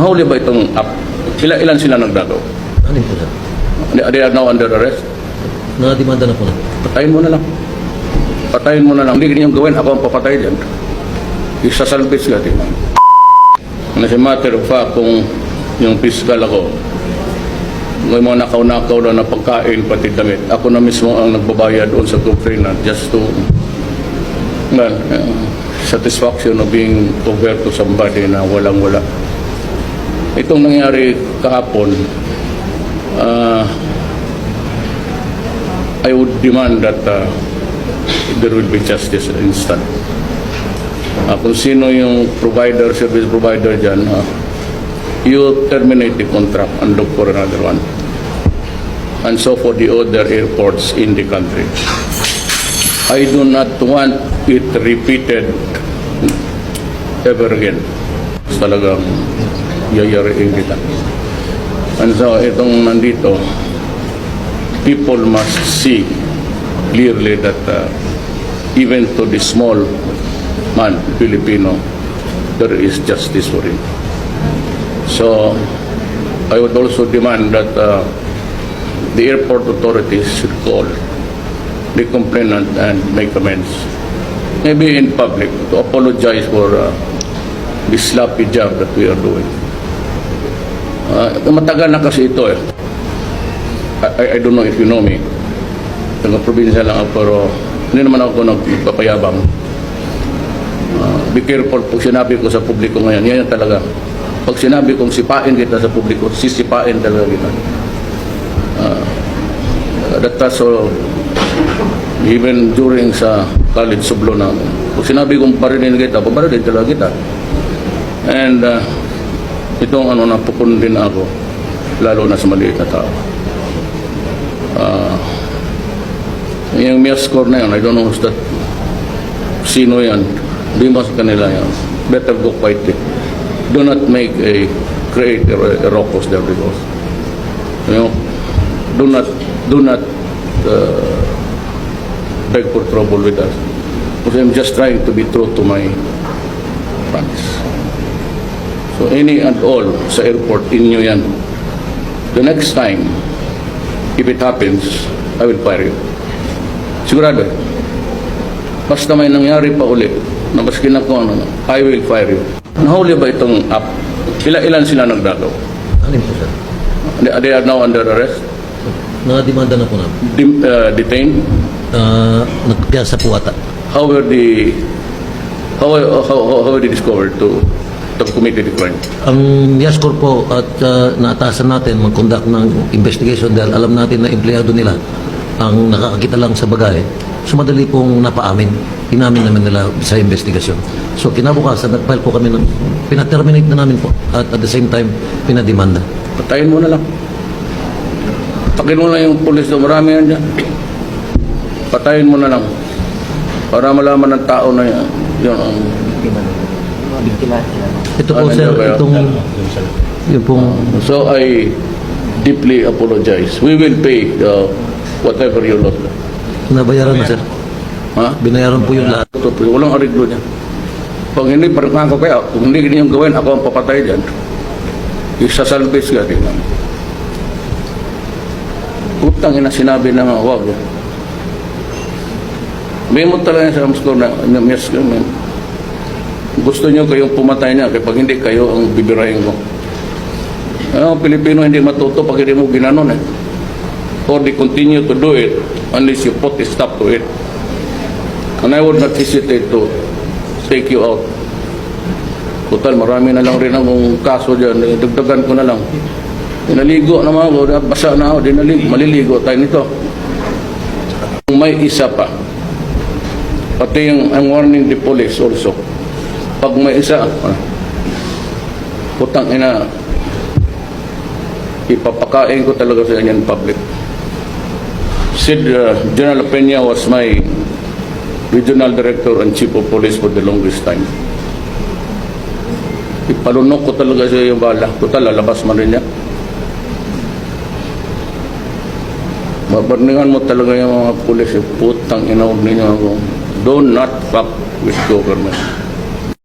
Nahuli ba itong app? Ilan sila nagdagaw? Ano po sir? They are now under arrest? Nakademanda na po na. Patayin mo na lang. Patayin mo na lang. Hindi niyong gawin, ako ang papatay dyan. Isasalvage natin. As a matter of fact, kung yung fiscal ako, may mga nakaw-nakaw lang na pagkain, pati damit, ako na mismo ang nagbabayad doon sa complainant just to, well, satisfaction of being over to somebody na walang-wala. Itong nangyari kahapon, I would demand that there will be justice instant. Kung sino yung provider, service provider dyan, you terminate the contract and look for another one. And so for the other airports in the country. I do not want it repeated ever again. Talagang yayariin kita. And so itong nandito, people must see clearly that even to the small man, Filipino, there is justice for him. So I would also demand that the airport authorities should call the complainant and make amends. Maybe in public, to apologize for the sloppy job that we are doing. Matagal na kasi ito eh. I don't know if you know me. Taga-probinsya lang ako, pero hindi naman ako nagpapayabang. Be careful pag sinabi ko sa publiko ngayon. Yan talaga. Pag sinabi kong sipain kita sa publiko, sisipain talaga kita. That's so, even during sa college sublo na, pag sinabi kong barinin kita, pabarinin talaga kita. And itong napupundin ako, lalo na sa maliit na tao. Yung MEAS score na yun, I don't know who's that, sino yan, di mas kanila yan. Better go quietly. Do not create a ruckus there, because do not beg for trouble with us, because I'm just trying to be true to my promise. So any and all sa airport, inyo yan. The next time, if it happens, I will fire you. Sigurado. Basta may nangyari pa ulit na maski na kung ano, I will fire you. Nahuli ba itong app? Ilan sila nagdagaw? Ano po sir? They are now under arrest? Nakademanda na po na. Detained? Nagpiyasa po ata. How were they discovered to commit the crime? Ang YASCOR po at naatasan natin mag-conduct ng investigation dahil alam natin na empleyado nila ang nakakakita lang sa bagay. So madali pong napaamin. Inamin namin nila sa investigation. So kinabukasan, nag-file po kami ng pina-terminate na namin po at the same time, pinademanda. Patayin mo na lang. Patayin mo na yung pulis na marami yan dyan. Patayin mo na lang. Para malaman ng tao na yan. Yun ang ito po sir, itong yung pong... So I deeply apologize. We will pay whatever you lost. Nabayaran na sir. Ha? Binayaran po yung lahat. Walang ariglo niya. Pag hindi, parang ako kaya, kung hindi niyong gawin, ako ang papatay dyan. Isasalvage ka din. Utang ina sinabi na nga, wag. May mo talaga sa score na yes, gusto niyo kayong pumatay niya kapag hindi kayo ang bibirahin ko. Pilipino hindi matuto pag hindi mo ginanon eh. Or they continue to do it unless you put a stop to it. And I would not hesitate to take you out. Total, marami na lang rin akong kaso dyan. Dagdagan ko na lang. Dinaligo naman ako, basa na ako, maliligo tayo nito. Kung may isa pa, pati yung warning the police also, pag may isa, putang ina, ipapakain ko talaga sa inyo in public. Sid General Peña was my regional director and chief of police for the longest time. Ipalunok ko talaga sa iyo bala. Total, lalabas man rin niya. Mabarningan mo talaga yung mga pulis. Putang ina, huwag ninyo ako. Do not fuck with government.